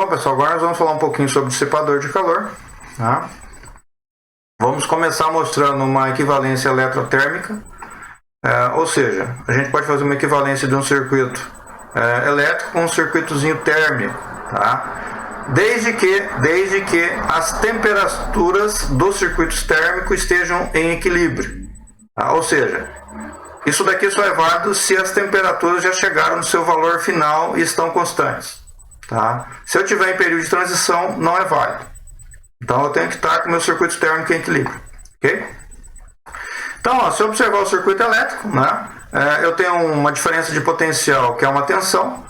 Bom, pessoal, agora nós vamos falar um pouquinho sobre dissipador de calor. Tá? Vamos começar mostrando uma equivalência eletrotérmica, ou seja, a gente pode fazer uma equivalência de um circuito elétrico com um circuitozinho térmico, tá? Desde que as temperaturas dos circuitos térmicos estejam em equilíbrio, tá? Ou seja, isso daqui só é válido se as temperaturas já chegaram no seu valor final e estão constantes, tá? Se eu tiver em período de transição, não é válido. Então eu tenho que estar com o meu circuito térmico em equilíbrio, ok? Então, ó, se eu observar o circuito elétrico, né, eu tenho uma diferença de potencial, que é uma tensão,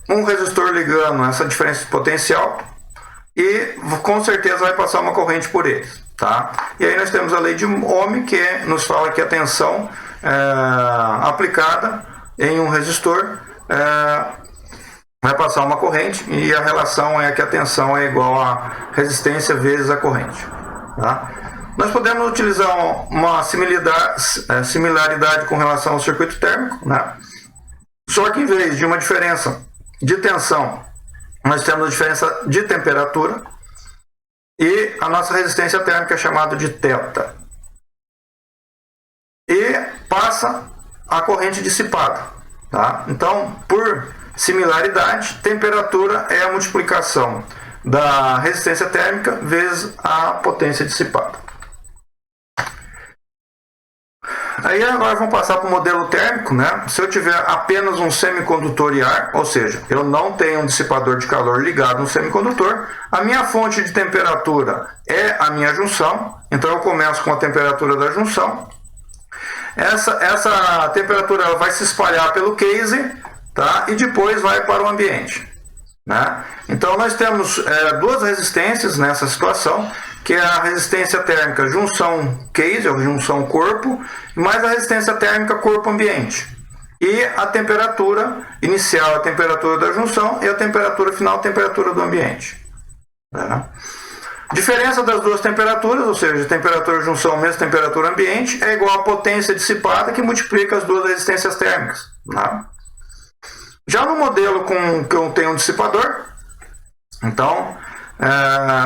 um resistor ligando essa diferença de potencial e com certeza vai passar uma corrente por eles, tá? E aí nós temos a lei de Ohm, que nos fala que a tensão aplicada em um resistor vai passar uma corrente, e a relação é que a tensão é igual a resistência vezes a corrente, tá? Nós podemos utilizar uma similaridade com relação ao circuito térmico, né? Só que em vez de uma diferença de tensão, nós temos a diferença de temperatura, e a nossa resistência térmica é chamada de θ. E passa a corrente dissipada, tá? Então, por similaridade, temperatura é a multiplicação da resistência térmica vezes a potência dissipada. Aí agora vamos passar para o modelo térmico, né? Se eu tiver apenas um semicondutor e ar, ou seja, eu não tenho um dissipador de calor ligado no semicondutor, a minha fonte de temperatura é a minha junção, então eu começo com a temperatura da junção. Essa temperatura vai se espalhar pelo case, tá? E depois vai para o ambiente, né? Então nós temos duas resistências nessa situação, que é a resistência térmica junção case, ou junção corpo, mais a resistência térmica corpo-ambiente. E a temperatura inicial, a temperatura da junção, e a temperatura final, a temperatura do ambiente. Tá? Diferença das duas temperaturas, ou seja, temperatura junção menos temperatura ambiente, é igual a potência dissipada, que multiplica as duas resistências térmicas. Tá? Já no modelo que eu tenho um dissipador, então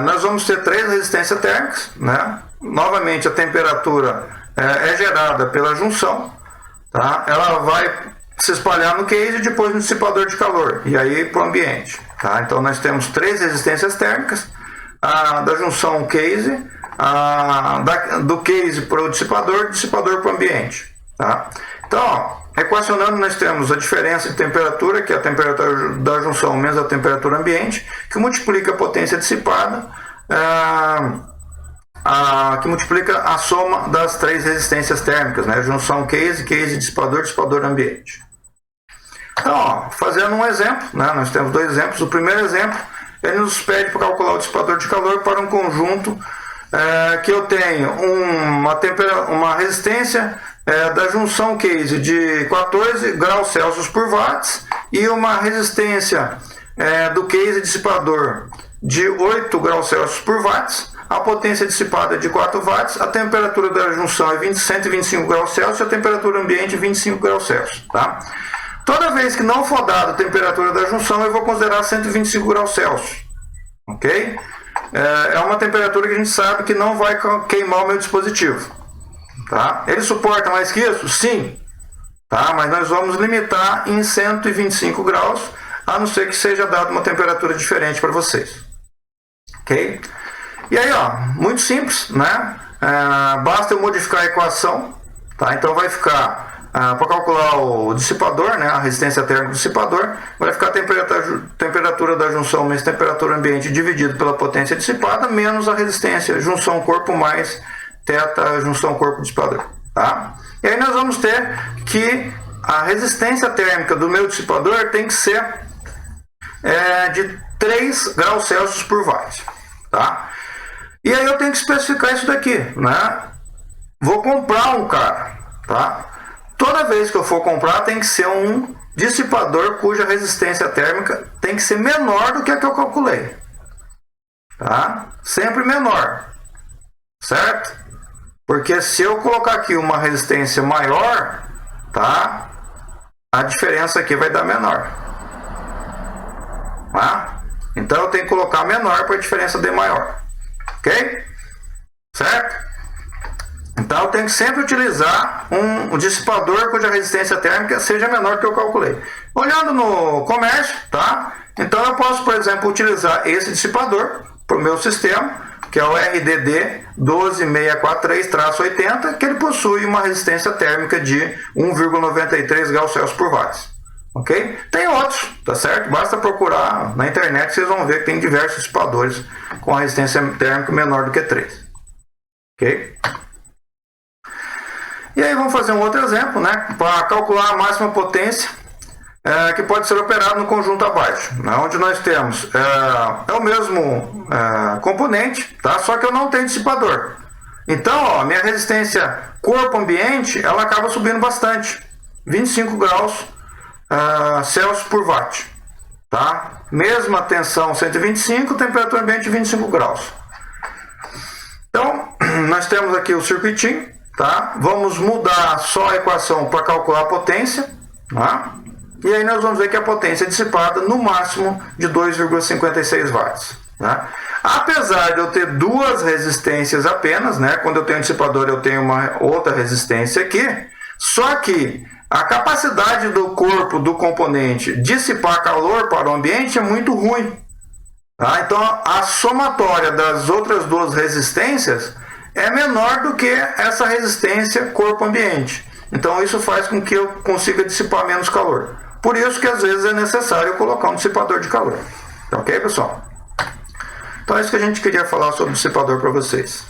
nós vamos ter três resistências térmicas, né? Novamente a temperatura é gerada pela junção, tá? Ela vai se espalhar no case e depois no dissipador de calor, e aí para o ambiente, tá? Então nós temos três resistências térmicas, a da junção case, do case para o dissipador para o ambiente, tá? Então, ó, equacionando, nós temos a diferença de temperatura, que é a temperatura da junção menos a temperatura ambiente, que multiplica a potência dissipada, que multiplica a soma das três resistências térmicas, né? Junção case, dissipador ambiente. Então, ó, fazendo um exemplo, né? Nós temos dois exemplos. O primeiro exemplo, ele nos pede para calcular o dissipador de calor para um conjunto que eu tenho uma resistência da junção case de 14 graus Celsius por watts e uma resistência do case dissipador de 8 graus Celsius por watts, a potência dissipada é de 4 watts, a temperatura da junção é 125 graus Celsius e a temperatura ambiente 25 graus Celsius. Tá? Toda vez que não for dada a temperatura da junção, eu vou considerar 125 graus Celsius. Ok? É uma temperatura que a gente sabe que não vai queimar o meu dispositivo. Tá? Ele suporta mais que isso? Sim. Tá? Mas nós vamos limitar em 125 graus, a não ser que seja dada uma temperatura diferente para vocês. Ok? E aí, ó, muito simples, né? Basta eu modificar a equação, tá? Então vai ficar, para calcular o dissipador, né? A resistência térmica do dissipador, vai ficar a temperatura da junção menos temperatura ambiente dividido pela potência dissipada, menos a resistência junção corpo mais θ junção corpo dissipador, tá? E aí nós vamos ter que a resistência térmica do meu dissipador tem que ser de 3 graus Celsius por watt, tá? E aí eu tenho que especificar isso daqui, né? Vou comprar um cara, tá? Toda vez que eu for comprar tem que ser um dissipador cuja resistência térmica tem que ser menor do que a que eu calculei, tá? Sempre menor, certo? Porque se eu colocar aqui uma resistência maior, tá? A diferença aqui vai dar menor. Tá? Então eu tenho que colocar menor para a diferença D maior. Ok? Certo? Então eu tenho que sempre utilizar um dissipador cuja resistência térmica seja menor do que eu calculei. Olhando no comércio, tá? Então eu posso, por exemplo, utilizar esse dissipador para o meu sistema, que é o RDD 12643-80, que ele possui uma resistência térmica de 1,93 graus Celsius por watts. Ok? Tem outros, tá certo? Basta procurar na internet que vocês vão ver que tem diversos dissipadores com a resistência térmica menor do que 3. Ok? E aí vamos fazer um outro exemplo, né? Para calcular a máxima potência que pode ser operado no conjunto abaixo, né? Onde nós temos o mesmo componente, tá? Só que eu não tenho dissipador. Então, ó, minha resistência corpo-ambiente ela acaba subindo bastante, 25 graus Celsius por watt, tá? Mesma tensão 125, temperatura ambiente 25 graus. Então, nós temos aqui o circuitinho, tá? Vamos mudar só a equação para calcular a potência, tá? E aí nós vamos ver que a potência é dissipada no máximo de 2,56 watts. Tá? Apesar de eu ter duas resistências apenas, né? Quando eu tenho um dissipador eu tenho uma outra resistência aqui, só que a capacidade do corpo do componente dissipar calor para o ambiente é muito ruim. Tá? Então a somatória das outras duas resistências é menor do que essa resistência corpo-ambiente. Então isso faz com que eu consiga dissipar menos calor. Por isso que às vezes é necessário colocar um dissipador de calor. Ok, pessoal? Então é isso que a gente queria falar sobre o dissipador para vocês.